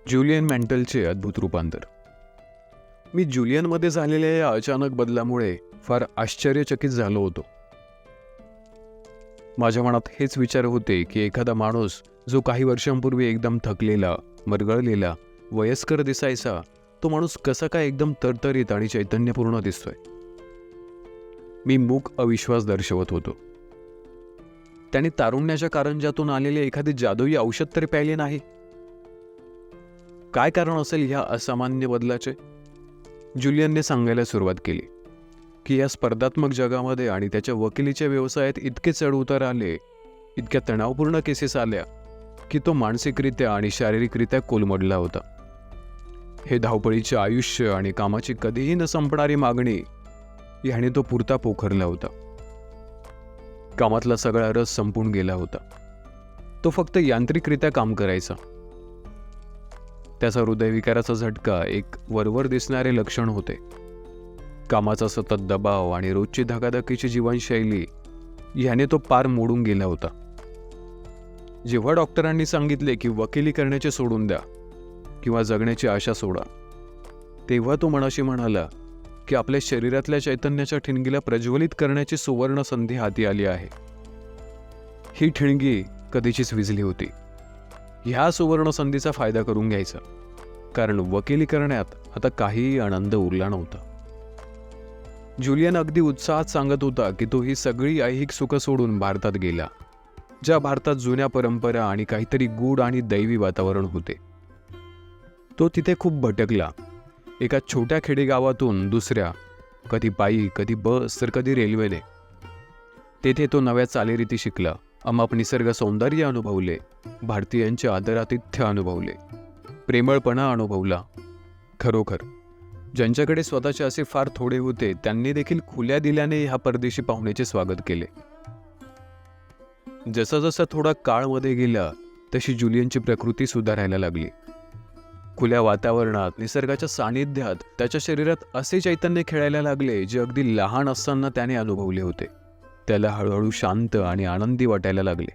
Julian मॅन्टलचे अद्भुत रूपांतर. मी ज्युलियनमध्ये झालेल्या या अचानक बदलामुळे फार आश्चर्यचकित झालो होतो. माझ्या मनात हेच विचार होते की एखादा माणूस जो काही वर्षांपूर्वी एकदम थकलेला, मरगळलेला, वयस्कर दिसायचा, तो माणूस कसा काय एकदम तरतरीत आणि चैतन्यपूर्ण दिसतोय. मी मूक अविश्वास दर्शवत होतो. त्याने तारुण्याच्या कारंजातून आलेले एखादे जादुई औषध तरी प्यायले नाही. काय कारण असेल ह्या असामान्य बदलाचे? ज्युलियनने सांगायला सुरुवात केली की या स्पर्धात्मक जगामध्ये आणि त्याच्या वकिलीच्या व्यवसायात इतके चढउतार आले, इतक्या तणावपूर्ण केसेस आल्या की तो मानसिकरित्या आणि शारीरिकरित्या कोलमडला होता. हे धावपळीचे आयुष्य आणि कामाची कधीही न संपणारी मागणी ह्याने तो पुरता पोखरला होता. कामातला सगळा रस संपून गेला होता. तो फक्त यांत्रिकरित्या काम करायचा. त्याचा हृदयविकाराचा झटका एक वरवर दिसणारे लक्षण होते. कामाचा सतत दबाव आणि रोजची धकाधकीची जीवनशैली ह्याने तो पार मोडून गेला होता. जेव्हा डॉक्टरांनी सांगितले की वकिली करण्याचे सोडून द्या किंवा जगण्याची आशा सोडा, तेव्हा तो मनाशी म्हणाला की आपल्या शरीरातल्या चैतन्याच्या ठिणगीला प्रज्वलित करण्याची सुवर्ण संधी हाती आली आहे. ही ठिणगी कधीचीच विझली होती. ह्या सुवर्ण संधीचा फायदा करून घ्यायचा, कारण वकिली करण्यात आता काहीही आनंद उरला नव्हता. ज्युलियन अगदी उत्साहात सांगत होता की तो ही सगळी ऐहिक सुख सोडून भारतात गेला, ज्या भारतात जुन्या परंपरा आणि काहीतरी गूढ आणि दैवी वातावरण होते. तो तिथे खूप भटकला. एका छोट्या खेडेगावातून दुसऱ्या, कधी पायी, कधी बस, तर कधी रेल्वेने. तेथे तो नव्या चालीरीती शिकला, अमाप निसर्ग सौंदर्य अनुभवले, भारतीयांचे आदरातिथ्य अनुभवले, प्रेमळपणा अनुभवला. खरोखर ज्यांच्याकडे स्वतःचे असे फार थोडे होते, त्यांनी देखील खुल्या दिल्याने ह्या परदेशी पाहुण्याचे स्वागत केले. जसा जसा थोडा काळ मध्ये गेला तशी ज्युलियनची प्रकृती सुधारायला लागली. खुल्या वातावरणात, निसर्गाच्या सानिध्यात त्याच्या शरीरात असे चैतन्य खेळायला लागले जे अगदी लहान असताना त्याने अनुभवले होते. त्याला हळूहळू शांत आणि आनंदी वाटायला लागले.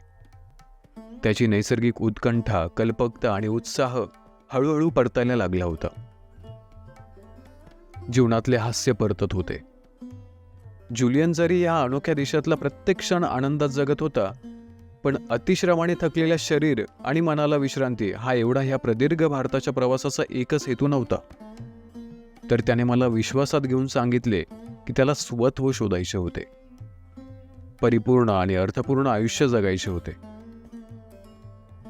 त्याची नैसर्गिक उत्कंठा, कल्पकता आणि उत्साह हळूहळू परतायला लागला होता. जीवनातले हास्य परतत होते. ज्युलियन जरी या अनोख्या देशातला प्रत्येक क्षण आनंदात जगत होता, पण अतिश्रमाने थकलेल्या शरीर आणि मनाला विश्रांती हा एवढा ह्या प्रदीर्घ भारताच्या प्रवासाचा एकच हेतू नव्हता. तर त्याने मला विश्वासात घेऊन सांगितले की त्याला स्वत्व शोधायचे होते, परिपूर्ण आणि अर्थपूर्ण आयुष्य जगायचे होते.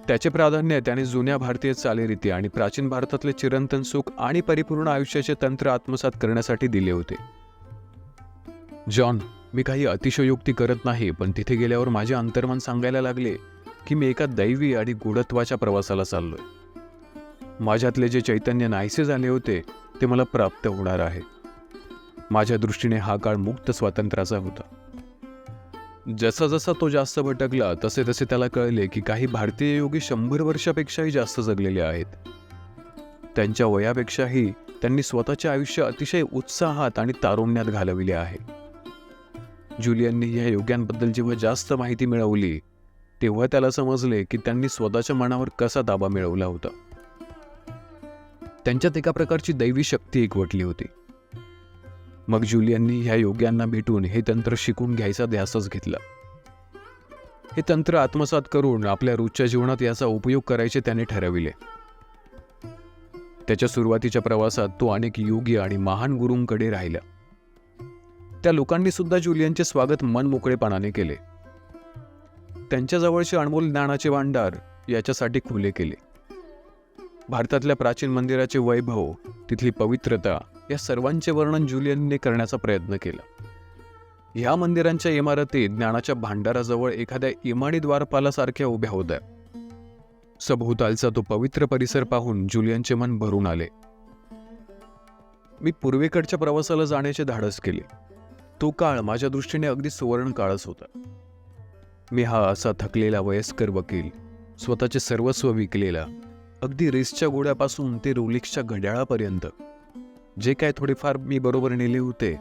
त्याचे प्राधान्य त्याने जुन्या भारतीय चालीरीती आणि प्राचीन भारतातले चिरंतन सुख आणि परिपूर्ण आयुष्याचे तंत्र आत्मसात करण्यासाठी दिले होते. जॉन, मी काही अतिशयोक्ती करत नाही, पण तिथे गेल्यावर माझे अंतर्मन सांगायला लागले की मी एका दैवी आणि गूढत्वाच्या प्रवासाला चाललोय. माझ्यातले जे चैतन्य नाहीसे झाले होते ते मला प्राप्त होणार आहे. माझ्या दृष्टीने हा काळ मुक्त स्वातंत्र्याचा होता. जसा जसा तो जास्त भटकला तसे तसे त्याला कळले की काही भारतीय योगी 100 वर्षापेक्षाही जास्त जगलेले आहेत. त्यांच्या वयापेक्षाही त्यांनी स्वतःचे आयुष्य अतिशय उत्साहात आणि तारुण्यात घालविले आहे. ज्युलियनने ह्या योग्यांबद्दल जेव्हा जास्त माहिती मिळवली, तेव्हा त्याला समजले की त्यांनी स्वतःच्या मनावर कसा ताबा मिळवला होता. त्यांच्यात एका प्रकारची दैवी शक्ती एकवटली होती. मग ज्युलियननी ह्या योग्यांना भेटून हे तंत्र शिकून घ्यायचा ध्यासच घेतला. हे तंत्र आत्मसात करून आपल्या रोजच्या जीवनात याचा उपयोग करायचे त्याने ठरविले. त्याच्या सुरुवातीच्या प्रवासात तो अनेक योगी आणि महान गुरूंकडे राहिला. त्या लोकांनी सुद्धा ज्युलियनचे स्वागत मनमोकळेपणाने केले. त्यांच्या जवळचे अनमोल ज्ञानाचे भांडार याच्यासाठी खुले केले. भारतातल्या प्राचीन मंदिराचे वैभव, तिथली पवित्रता या सर्वांचे वर्णन ज्युलियनने करण्याचा प्रयत्न केला. ह्या मंदिरांच्या इमारती ज्ञानाच्या भांडाराजवळ एखाद्या इमानी द्वारपालासारख्या उभ्या होत्या. सभोवतालचा तो पवित्र परिसर पाहून ज्युलियनचे मन भरून आले. मी पूर्वेकडच्या प्रवासाला जाण्याचे धाडस केले. तो काळ माझ्या दृष्टीने अगदी सुवर्ण काळच होता. मी हा असा थकलेला वयस्कर वकील, स्वतःचे सर्वस्व विकलेला, अगदी रेसच्या घोड्यापासून ते रोलेक्सच्या घड्याळापर्यंत जे काय थोडेफार मी बरोबर नेले होते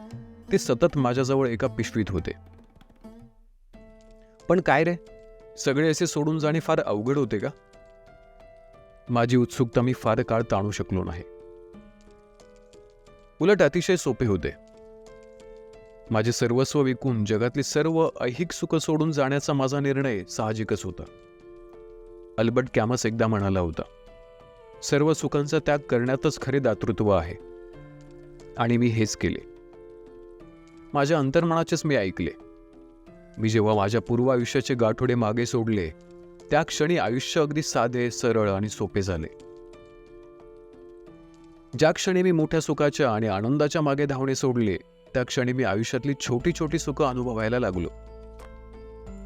ते सतत माझ्याजवळ एका पिशवीत होते. पण काय रे, सगळे असे सोडून जाणे फार अवघड होते का? माझी उत्सुकता मी फार काळ ताणू शकलो नाही. उलट अतिशय सोपे होते. माझे सर्वस्व विकून जगातली सर्व ऐहिक सुख सोडून जाण्याचा माझा निर्णय साहजिकच होता. अल्बर्ट कॅमस एकदा म्हणाला होता, सर्व सुखांचा त्याग करण्यातच खरे दातृत्व आहे. आणि मी हेच केले. माझ्या अंतर्मनाचेच मी ऐकले. मी जेव्हा माझ्या पूर्व आयुष्याचे गाठोडे मागे सोडले, त्या क्षणी आयुष्य अगदी साधे, सरळ आणि सोपे झाले. ज्या क्षणी मी मोठ्या सुखाच्या आणि आनंदाच्या मागे धावणे सोडले, त्या क्षणी मी आयुष्यातली छोटी छोटी सुख अनुभवायला लागलो.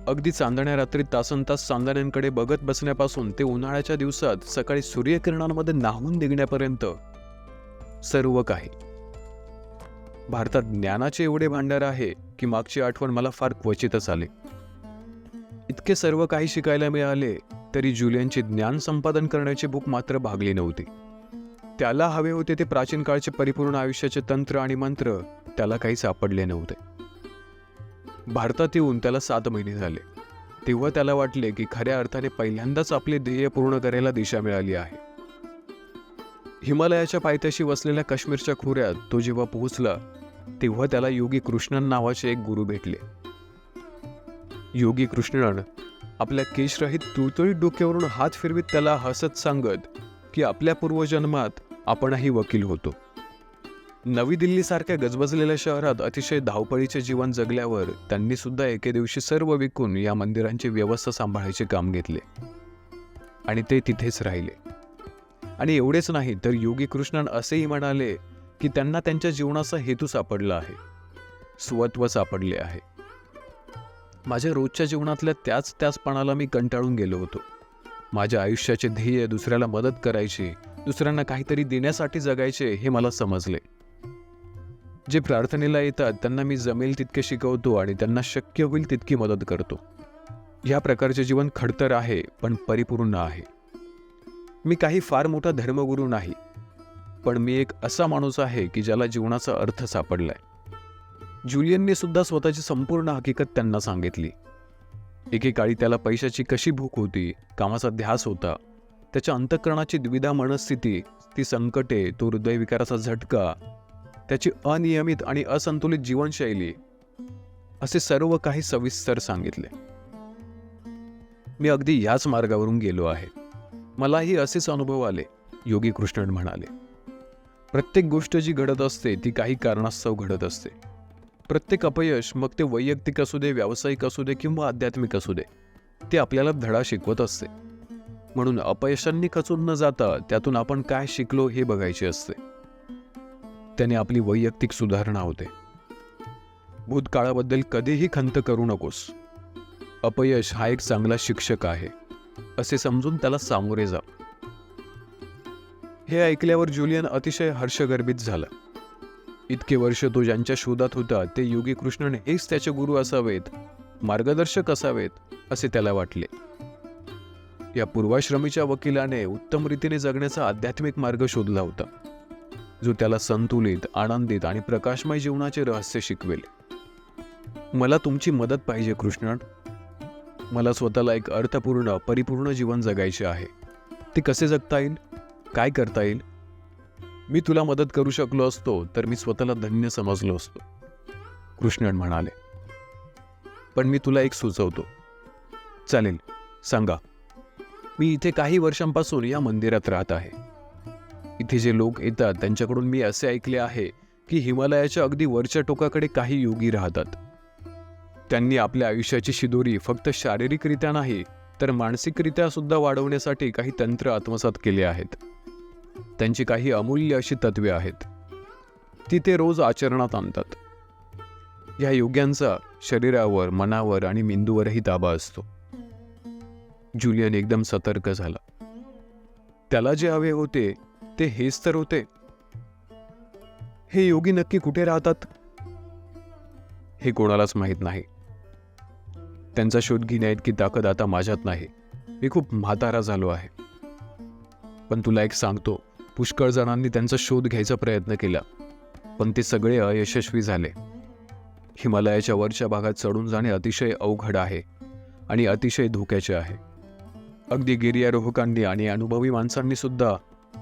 अगदी चांदण्या रात्री तासनतास चांदण्यांकडे बघत बसण्यापासून ते उन्हाळ्याच्या दिवसात सकाळी सूर्यकिरणांमध्ये न्हावून निघण्यापर्यंत सर्व काही. भारतात ज्ञानाचे एवढे भांडार आहे की मागची आठवण मला फार क्वचितच आले. इतके सर्व काही शिकायला मिळाले तरी जुलियनची ज्ञान संपादन करण्याची भूक मात्र भागली नव्हती. त्याला हवे होते ते प्राचीन काळचे परिपूर्ण आयुष्याचे तंत्र आणि मंत्र त्याला काही सापडले नव्हते. भारतात येऊन त्याला 7 महिने झाले. तेव्हा त्याला वाटले की खऱ्या अर्थाने पहिल्यांदाच आपले ध्येय पूर्ण करायला दिशा मिळाली आहे. हिमालयाच्या पायथ्याशी वसलेल्या काश्मीरच्या खोऱ्यात तो जेव्हा पोहोचला, तेव्हा त्याला योगी कृष्णन नावाचे एक गुरु भेटले. योगी कृष्णन आपल्या केशरहित तुळतुळीत डोक्यावरून हात फिरवीत त्याला हसत सांगत की आपल्या पूर्वजन्मात आपणही वकील होतो. नवी दिल्लीसारख्या गजबजलेल्या शहरात अतिशय धावपळीचे जीवन जगल्यावर त्यांनी सुद्धा एके दिवशी सर्व विकून या मंदिरांची व्यवस्था सांभाळायचे काम घेतले आणि ते तिथेच राहिले. आणि एवढेच नाही तर योगी कृष्णन असेही म्हणाले की त्यांना त्यांच्या जीवनाचा हेतू सापडला आहे, स्वत्व सापडले आहे. माझ्या रोजच्या जीवनातल्या त्याचपणाला मी कंटाळून गेलो होतो. माझ्या आयुष्याचे ध्येय दुसऱ्याला मदत करायची, दुसऱ्यांना काहीतरी देण्यासाठी जगायचे हे मला समजले. जे प्रार्थनेला येतात त्यांना मी जमेल तितके शिकवतो आणि त्यांना शक्य होईल तितकी मदत करतो. ह्या प्रकारचे जीवन खडतर आहे पण परिपूर्ण आहे. मी काही फार मोठा धर्मगुरू नाही, पण मी एक असा माणूस आहे की ज्याला जीवनाचा अर्थ सापडलाय. जुलियनने सुद्धा स्वतःची संपूर्ण हकीकत त्यांना सांगितली. एकेकाळी त्याला पैशाची कशी भूक होती, कामाचा ध्यास होता, त्याच्या अंतःकरणाची द्विधा मनस्थिती, ती संकटे, तो हृदयविकाराचा झटका, त्याची अनियमित आणि असंतुलित जीवनशैली, असे सर्व काही सविस्तर सांगितले. मी अगदी याच मार्गावरून गेलो आहे. मलाही असेच अनुभव आले, योगी कृष्णन म्हणाले. प्रत्येक गोष्ट जी घडत असते ती काही कारणास्तव घडत असते. प्रत्येक अपयश, मग ते वैयक्तिक असू दे, व्यावसायिक असू दे किंवा आध्यात्मिक असू दे, ते आपल्याला धडा शिकवत असते. म्हणून अपयशांनी खचून न जाता त्यातून आपण काय शिकलो हे बघायचे असते. त्याने आपली वैयक्तिक सुधारणा होते. भूतकाळाबद्दल कधीही खंत करू नकोस. अपयश हा एक चांगला शिक्षक आहे असे समजून त्याला सामोरे जा. हे ऐकल्यावर जुलियन अतिशय हर्षगर्भित झाला. इतके वर्ष तो ज्यांच्या शोधात होता ते योगी कृष्णन हेच त्याचे गुरु असावेत, मार्गदर्शक असावेत असे त्याला वाटले. या पूर्वाश्रमीच्या वकिलाने उत्तम रीतीने जगण्याचा आध्यात्मिक मार्ग शोधला होता, जो त्याला संतुलित, आनंदित आणि प्रकाशमय जीवनाचे रहस्य शिकवेल. मला तुमची मदत पाहिजे कृष्णन. मला स्वतःला एक अर्थपूर्ण, परिपूर्ण जीवन जगायचे आहे. ते कसे जगता येईल, काय करता येईल? मी तुला मदत करू शकलो असतो तर मी स्वतःला धन्य समजलो असतो, कृष्णन म्हणाले. पण मी तुला एक सुचवतो. चालेल, सांगा. मी इथे काही वर्षांपासून या मंदिरात राहत आहे. इथे जे लोक येतात त्यांच्याकडून मी असे ऐकले आहे की हिमालयाच्या अगदी वरच्या टोकाकडे काही योगी राहतात. त्यांनी आपल्या आयुष्याची शिदोरी फक्त शारीरिकरित्या नाही तर मानसिकरित्या सुद्धा वाढवण्यासाठी काही तंत्र आत्मसात केले आहेत. त्यांची काही अमूल्य अशी तत्वे आहेत, ती ते रोज आचरणात आणतात. या योग्यांचा शरीरावर, मनावर आणि मेंदूवरही ताबा असतो. जुलियन एकदम सतर्क झाला. त्याला जे हवे होते ते हेच तर होते. हे योगी नक्की कुठे राहतात हे कोणालाच माहीत नाही. त्यांचा शोध घेण्याइतकी ताकद आता माझ्यात नाही. मी खूप म्हातारा झालो आहे. पण तुला एक सांगतो, पुष्कळ जणांनी त्यांचा शोध घ्यायचा प्रयत्न केला, पण ते सगळे अयशस्वी झाले. हिमालयाच्या वरच्या भागात चढून जाणे अतिशय अवघड आहे आणि अतिशय धोक्याचे आहे. अगदी गिर्यारोहकांनी आणि अनुभवी माणसांनी सुद्धा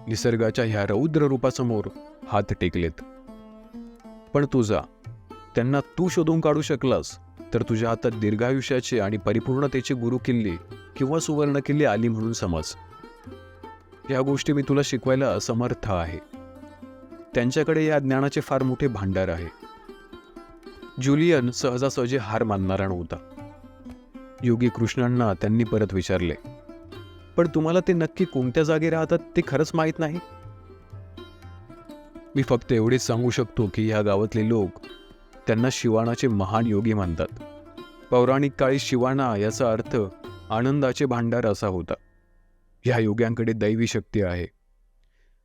निसर्गाच्या ह्या रौद्र रूपासमोर हात टेकलेत. पण तुझा त्यांना तू शोधून काढू शकलास तर तुझ्या हातात दीर्घायुष्याची आणि परिपूर्णतेची गुरुकिल्ली किंवा सुवर्णकिल्ली आली म्हणून समज. या गोष्टी मी तुला शिकवायला असमर्थ आहे. त्यांच्याकडे या ज्ञानाचे फार मोठे भांडार आहे. ज्युलियन सहजासहजी हार मानणारा नव्हता. योगी कृष्णांना त्यांनी परत विचारले, पण तुम्हाला ते नक्की कोणत्या जागी राहतात ते खरंच माहीत नाही? मी फक्त एवढेच सांगू शकतो की ह्या गावातले लोक त्यांना शिवाणाचे महान योगी मानतात. पौराणिक काळी शिवाणा याचा अर्थ आनंदाचे भांडार असा होता. ह्या योग्यांकडे दैवी शक्ती आहे.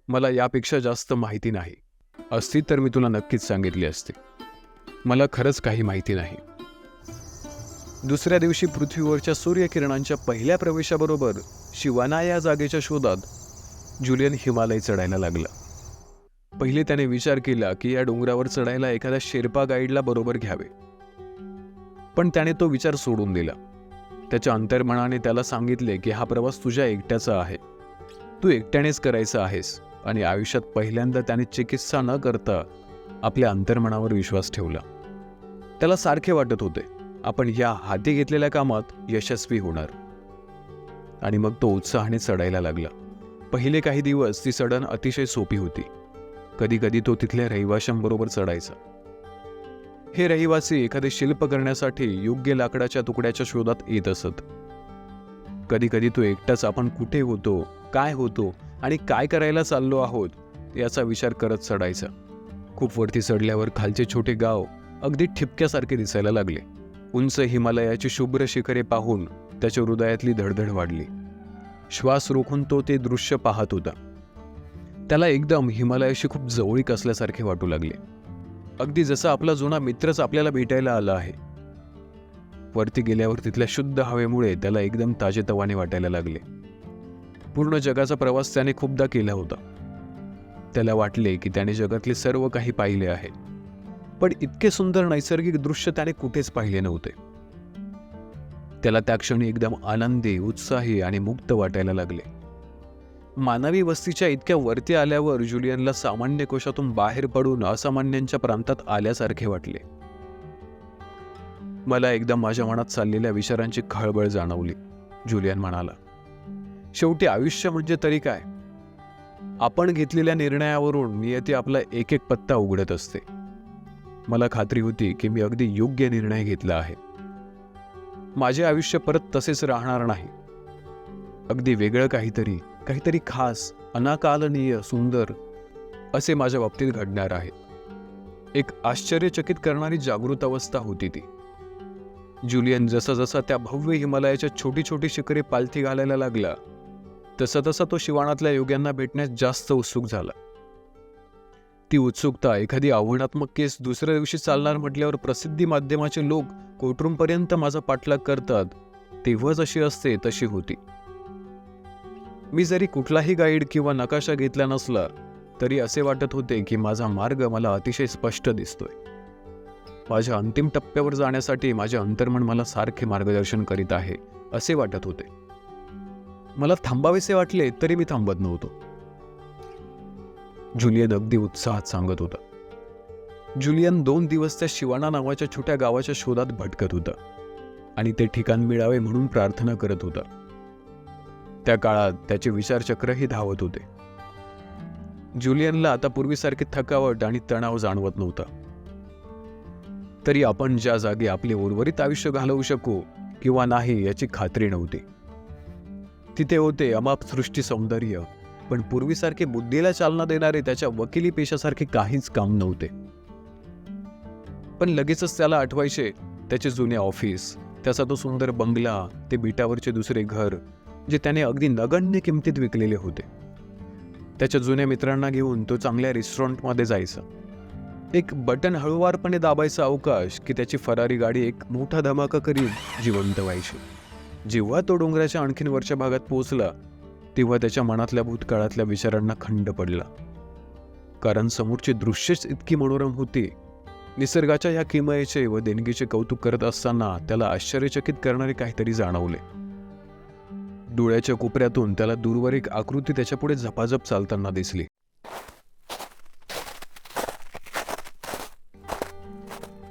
मला यापेक्षा जास्त माहिती नाही. असती तर मी तुला नक्कीच सांगितली असते. मला खरंच काही माहिती नाही. दुसऱ्या दिवशी पृथ्वीवरच्या सूर्यकिरणांच्या पहिल्या प्रवेशाबरोबर शिवाना या जागेच्या शोधात ज्युलियन हिमालय चढायला लागला. पहिले त्याने विचार केला की या डोंगरावर चढायला एखाद्या शेर्पा गाईडला बरोबर घ्यावे, पण त्याने तो विचार सोडून दिला. त्याच्या अंतर्मनाने त्याला सांगितले की हा प्रवास तुझ्या एकट्याचा आहे. तू एकट्यानेच करायचा आहेस. आणि आयुष्यात पहिल्यांदा त्याने चिकित्सा न करता आपल्या अंतर्मनावर विश्वास ठेवला. त्याला सारखे वाटत होते आपण या हाती घेतलेल्या कामात यशस्वी होणार. आणि मग तो उत्साहाने चढायला लागला. पहिले काही दिवस ती चढण अतिशय सोपी होती. कधी कधी तो तिथल्या रहिवाशांबरोबर चढायचा. हे रहिवासी एखादे शिल्प करण्यासाठी योग्य लाकडाच्या तुकड्याच्या शोधात येत असत. कधी कधी तो एकटाच आपण कुठे होतो, काय होतो आणि काय करायला चाललो आहोत याचा विचार करत चढायचा. खूप वरती चढल्यावर खालचे छोटे गाव अगदी ठिपक्यासारखे दिसायला लागले. उंच हिमालयाची शुभ्र शिखरे पाहून त्याच्या हृदयातली धडधड वाढली. श्वास रोखून तो ते दृश्य पाहत होता. त्याला एकदम हिमालयाशी खूप जवळीक असल्यासारखे वाटू लागले. अगदी जसा आपला जुना मित्रच आपल्याला भेटायला आला आहे. वरती गेल्यावर तिथल्या शुद्ध हवेमुळे त्याला एकदम ताजेतवाने वाटायला लागले. पूर्ण जगाचा प्रवास त्याने खूपदा केला होता. त्याला वाटले की त्याने जगातले सर्व काही पाहिले आहे, पण इतके सुंदर नैसर्गिक दृश्य त्याने कुठेच पाहिले नव्हते. त्याला त्या क्षणी एकदम आनंदी, उत्साही आणि मुक्त वाटायला लागले. मानवी वस्तीच्या इतक्या वरती आल्यावर ज्युलियनला सामान्य कोशातून बाहेर पडून असामान्यांच्या प्रांतात आल्यासारखे वाटले. मला एकदम माझ्या मनात चाललेल्या विचारांची खळबळ जाणवली. ज्युलियन म्हणाला, शेवटी आयुष्य म्हणजे तरी काय? आपण घेतलेल्या निर्णयावरून नियती आपला एक एक पत्ता उघडत असते. मला खात्री होती की मी अगदी योग्य निर्णय घेतला आहे. माझे आयुष्य परत तसेच राहणार नाही. अगदी वेगळं काहीतरी खास, अनाकालनीय, सुंदर असे माझ्या बाबतीत घडणार आहे. एक आश्चर्यचकित करणारी जागृत अवस्था होती ती. ज्युलियन जसा जसा त्या भव्य हिमालयाच्या छोटी छोटी शिखरे पालथी घालायला लागला तसा तसा तो शिवाणातल्या योग्यांना भेटण्यास जास्त उत्सुक झाला. ती उत्सुकता एखादी आव्हानात्मक केस दुसऱ्या दिवशी चालणार म्हटल्यावर प्रसिद्धी माध्यमाचे लोक कोर्टरूमपर्यंत माझा पाठलाग करतात तेव्हा जशी असते तशी होती. मी जरी कुठलाही गाईड किंवा नकाशा घेतला नसला तरी असे वाटत होते की माझा मार्ग मला अतिशय स्पष्ट दिसतोय. माझ्या अंतिम टप्प्यावर जाण्यासाठी माझे अंतर्मन मला सारखे मार्गदर्शन करीत आहे असे वाटत होते. मला थांबावेसे वाटले तरी मी थांबत नव्हतो. ज्युलियन अगदी उत्साहात सांगत होता. ज्युलियन 2 दिवस त्या शिवाना नावाच्या छोट्या गावाच्या शोधात भटकत होता आणि ते ठिकाण मिळावे म्हणून प्रार्थना करत होता. त्या काळात त्याचे विचारचक्रही धावत होते. ज्युलियनला आता पूर्वीसारखी थकावट आणि तणाव जाणवत नव्हता. तरी आपण ज्या जागी आपले उर्वरित आयुष्य घालवू शकू किंवा नाही याची खात्री नव्हती. तिथे होते अमाप सृष्टी सौंदर्य, पण पूर्वीसारखे बुद्धीला चालना देणारे त्याच्या वकिली पेशासारखे काहीच काम नव्हते. पण लगेचच त्याला आठवायचे त्याचे जुने ऑफिस, त्याचा तो सुंदर बंगला, ते बिटावरचे दुसरे घर जे त्याने अगदी नगण्य किमतीत विकलेले होते. त्याच्या जुन्या मित्रांना घेऊन तो चांगल्या रेस्टॉरंटमध्ये जायचा. एक बटन हळूवारपणे दाबायचा अवकाश की त्याची फरारी गाडी एक मोठा धमाका करीत जिवंत व्हायची. जेव्हा तो डोंगराच्या आणखीन वरच्या भागात पोहोचला तेव्हा त्याच्या मनातल्या भूतकाळातल्या विचारांना खंड पडला. कारण समोरची दृश्यच इतकी मनोरम होती. निसर्गाच्या या किमयेचे व देणगीचे कौतुक करत असताना त्याला आश्चर्यचकित करणारे काहीतरी जाणवले. डोळ्याच्या कोपऱ्यातून त्याला दूरवर एक आकृती त्याच्यापुढे झपाझप चालताना दिसली.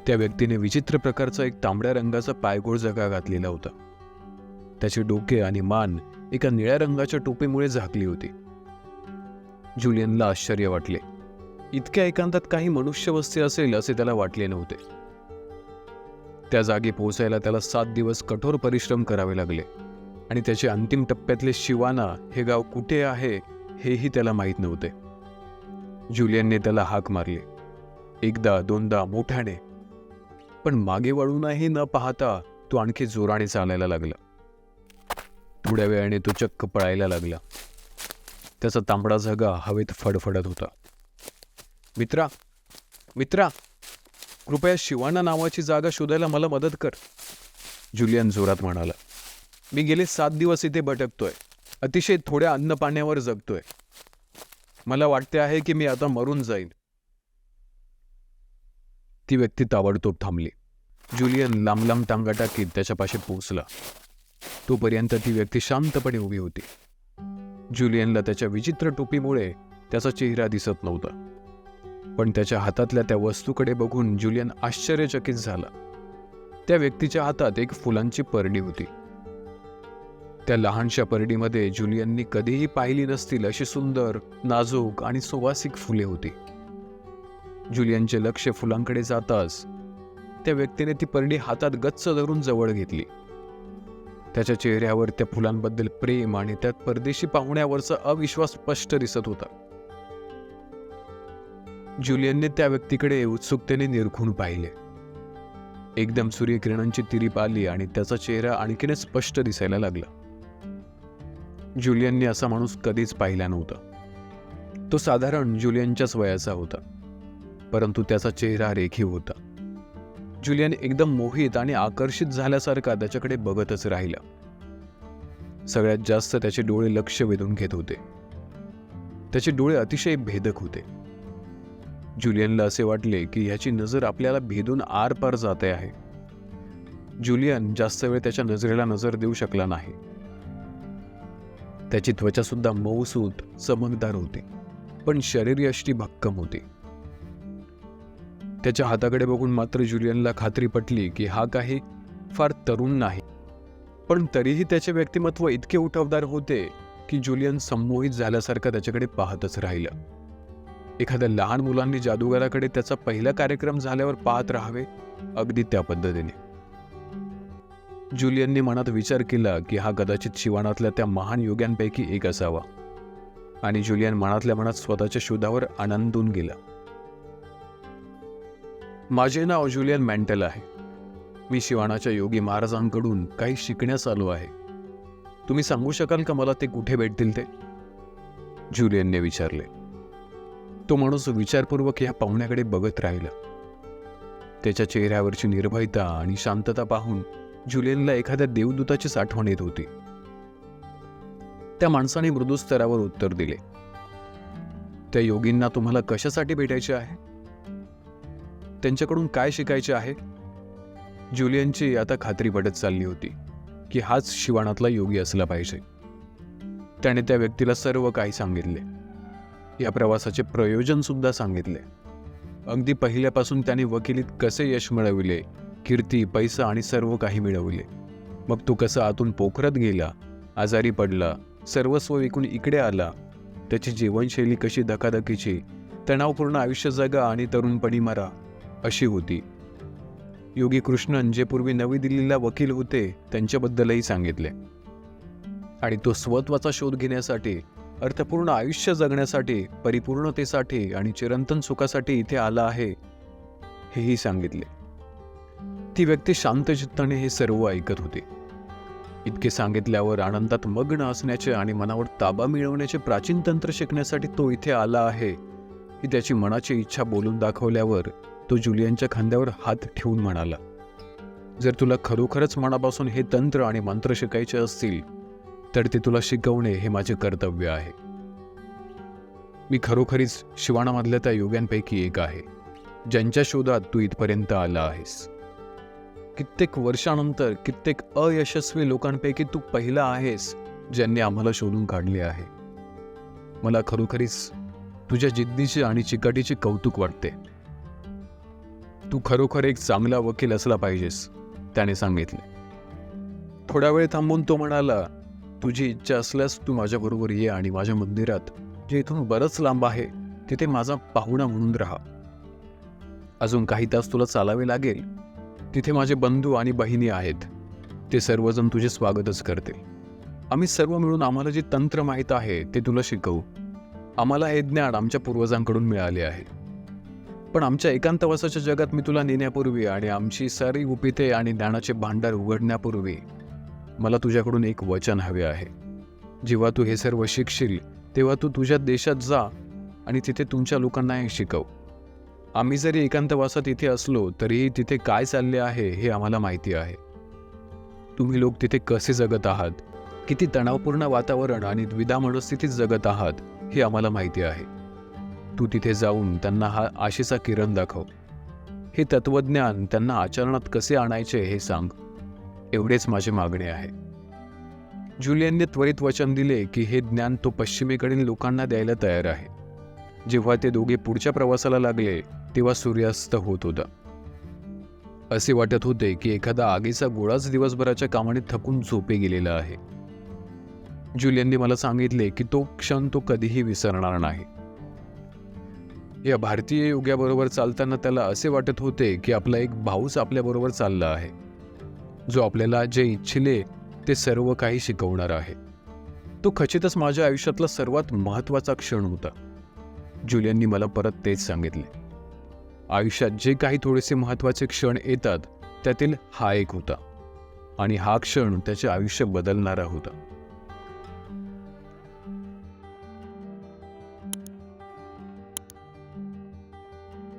त्या व्यक्तीने विचित्र प्रकारचा एक तांबड्या रंगाचा पायगोळ जगा घातलेला होता. त्याचे डोके आणि मान एका निळ्या रंगाच्या टोपीमुळे झाकली होती. जुलियनला आश्चर्य वाटले. इतक्या एकांतात काही मनुष्यवस्ती असेल असे त्याला वाटले नव्हते. त्या जागी पोहोचायला त्याला 7 दिवस कठोर परिश्रम करावे लागले आणि त्याचे अंतिम टप्प्यातले शिवाना हे गाव कुठे आहे हेही त्याला माहीत नव्हते. जुलियनने त्याला हाक मारली, एकदा दोनदा मोठ्याने, पण मागे वळूनही न पाहता तो आणखी जोराने चालायला लागला. थोड्या वेळाने तो चक्क पळायला लागला. त्याचा तांबडा झगा हवेत फडफडत होता. मित्रा, मित्रा, कृपया शिवाना नावाची जागा शोधायला मला मदत कर, जुलियन जोरात म्हणाला. मी गेले 7 दिवस इथे भटकतोय, अतिशय थोड्या अन्न पाण्यावर जगतोय. मला वाटते आहे की मी आता मरून जाईन. ती व्यक्ती ताबडतोब थांबली. जुलियन लांब लांब टांगा टाकीत त्याच्यापाशी पोहोचला. तोपर्यंत ती व्यक्ती शांतपणे उभी होती. जुलियनला त्याच्या विचित्र टोपीमुळे त्याचा चेहरा दिसत नव्हता, पण त्याच्या हातातल्या त्या वस्तूकडे बघून जुलियन आश्चर्यचकित झाला. त्या व्यक्तीच्या हातात एक फुलांची परडी होती. त्या लहानशा परडीमध्ये जुलियननी कधीही पाहिली नसतील अशी सुंदर, नाजूक आणि सुवासिक फुले होती. जुलियनचे लक्ष फुलांकडे जाताच त्या व्यक्तीने ती परडी हातात गच्च धरून जवळ घेतली. त्याच्या चेहऱ्यावर त्या फुलांबद्दल प्रेम आणि त्यात परदेशी पाहुण्यावरचा अविश्वास स्पष्ट दिसत होता. जुलियनने त्या व्यक्तीकडे उत्सुकतेने निरखून पाहिले. एकदम सूर्यकिरणांची तिरीप आली आणि त्याचा चेहरा आणखीनच स्पष्ट दिसायला लागला. जुलियनने असा माणूस कधीच पाहिला नव्हता. तो साधारण जुलियनच्याच वयाचा होता, परंतु त्याचा चेहरा रेखीव होता. जुलियन एकदम मोहित आणि आकर्षित झाल्यासारखा त्याच्याकडे बघतच राहिला. सगळ्यात जास्त त्याचे डोळे लक्ष वेधून घेत होते. त्याचे डोळे अतिशय भेदक होते. जुलियनला असे वाटले की ह्याची नजर आपल्याला भेदून आरपार जाते आहे. जुलियन जास्त वेळ त्याच्या नजरेला नजर देऊ शकला नाही. त्याची त्वचा सुद्धा मऊसूत, चमकदार होती, पण शरीरयष्टी भक्कम होती. त्याच्या हाताकडे बघून मात्र जुलियनला खात्री पटली की हा काही फार तरुण नाही, पण तरीही त्याचे व्यक्तिमत्व इतके उठावदार होते की जुलियन संमोहित झाल्यासारखा त्याच्याकडे पाहतच राहिला. एखाद्या लहान मुलांनी जादूगाराकडे त्याचा पहिला कार्यक्रम झाल्यावर पाहत राहावे, अगदी त्या पद्धतीने. जुलियनने मनात विचार केला की हा कदाचित शिवानातल्या त्या महान योग्यांपैकी एक असावा, आणि जुलियन मनातल्या मनात स्वतःच्या शोधावर आनंदून गेला. माझे नाव जुलियन मॅन्टेल आहे. मी शिवानाच्या योगी महाराजांकडून काही शिकण्यास आलो आहे. तुम्ही सांगू शकाल का मला ते कुठे भेटतील ते, जुलियनने विचारले. तो माणूस विचारपूर्वक ह्या पाहुण्याकडे बघत राहिला. त्याच्या चेहऱ्यावरची निर्भयता आणि शांतता पाहून जुलियनला एखाद्या देवदूताचीच आठवण येत होती. त्या माणसाने मृदू स्तरावर उत्तर दिले, त्या योगींना तुम्हाला कशासाठी भेटायचे आहे, त्यांच्याकडून काय शिकायचे आहे? जुलियनची आता खात्री पटत चालली होती की हाच शिवानातला योगी असला पाहिजे. त्याने त्या व्यक्तीला सर्व काही सांगितले. या प्रवासाचे प्रयोजन सुद्धा सांगितले. अगदी पहिल्यापासून त्याने वकिलीत कसे यश मिळविले, कीर्ती, पैसा आणि सर्व काही मिळवले. मग तो कसा आतून पोखरत गेला, आजारी पडला, सर्वस्व विकून इकडे आला, त्याची जीवनशैली कशी धकाधकीची, तणावपूर्ण आयुष्य जगा आणि तरुणपणी मरा अशी होती. योगी कृष्णन जे पूर्वी नवी दिल्लीला वकील होते त्यांच्याबद्दलही सांगितले. आणि तो स्वत्वाचा शोध घेण्यासाठी, अर्थपूर्ण आयुष्य जगण्यासाठी, परिपूर्णतेसाठी आणि चिरंतन सुखासाठी इथे आला आहे हेही सांगितले. ती व्यक्ती शांत चित्ताने हे सर्व ऐकत होती. इतके सांगितल्यावर आनंदात मग्न असण्याचे आणि मनावर ताबा मिळवण्याचे प्राचीन तंत्र शिकण्यासाठी तो इथे आला आहे ही त्याची मनाची इच्छा बोलून दाखवल्यावर तो जुलियनच्या खांद्यावर हात ठेवून म्हणाला, जर तुला खरोखरच मनापासून हे तंत्र आणि मंत्र शिकायचे असतील तर ते तुला शिकवणे हे माझे कर्तव्य आहे. मी खरोखरीच शिवाणामधल्या त्या योग्यांपैकी एक आहे ज्यांच्या शोधात तू इथपर्यंत आला आहेस. कित्येक वर्षानंतर कित्येक अयशस्वी लोकांपैकी तू पहिला आहेस ज्यांनी आम्हाला शोधून काढले आहे. मला खरोखरीच तुझ्या जिद्दीचे आणि चिकाटीचे कौतुक वाटते. तू खरोखर एक चांगला वकील असला पाहिजेस, त्याने सांगितले. थोडा वेळ थांबून तो म्हणाला, तुझी इच्छा असल्यास तू माझ्याबरोबर ये आणि माझ्या मंदिरात, जे इथून बरंच लांब आहे, तिथे माझा पाहुणा म्हणून राहा. अजून काही तास तुला चालावे लागेल. तिथे माझे बंधू आणि बहिणी आहेत. ते सर्वजण तुझे स्वागतच करतील. आम्ही सर्व मिळून आम्हाला जे तंत्र माहीत आहे ते तुला शिकवू. आम्हाला हे ज्ञान आमच्या पूर्वजांकडून मिळाले आहे. पण आमच्या एकांतवासाच्या जगात मी तुला नेण्यापूर्वी आणि आमची सारी गुपिते आणि ज्ञानाचे भांडार उघडण्यापूर्वी मला तुझ्याकडून एक वचन हवे आहे. जेव्हा तू हे सर्व शिकशील तेव्हा तू तुझ्या देशात जा आणि तिथे तुमच्या लोकांना हे शिकव. आम्ही जरी एकांतवासात इथे असलो तरीही तिथे काय चालले आहे हे आम्हाला माहिती आहे. तुम्ही लोक तिथे कसे जगत आहात, किती तणावपूर्ण वातावरण आणि द्विधा मनस्थितीत जगत आहात हे आम्हाला माहिती आहे. तू तिथे जाऊन त्यांना हा आशेचा किरण दाखव. हे तत्वज्ञान त्यांना आचरणात कसे आणायचे हे सांग. एवढेच माझे मागणे आहे. जुलियनने त्वरित वचन दिले की हे ज्ञान तो पश्चिमेकडील लोकांना द्यायला तयार आहे. जेव्हा ते दोघे पुढच्या प्रवासाला लागले तेव्हा सूर्यास्त होत होता. असे वाटत होते की एखादा आगीचा गोळाच दिवसभराच्या कामाने थकून झोपे गेलेला आहे. जुलियनने मला सांगितले की तो क्षण तो कधीही विसरणार नाही. या भारतीय युगाबरोबर चालताना त्याला असे वाटत होते की आपला एक भाऊच आपल्याबरोबर चालला आहे, जो आपल्याला जे इच्छिले ते सर्व काही शिकवणार आहे. तो खचितच माझ्या आयुष्यातला सर्वात महत्त्वाचा क्षण होता. जुलियननी मला परत तेच सांगितले. आयुष्यात जे काही थोडेसे महत्त्वाचे क्षण येतात त्यातील हा एक होता आणि हा क्षण त्याचे आयुष्य बदलणारा होता.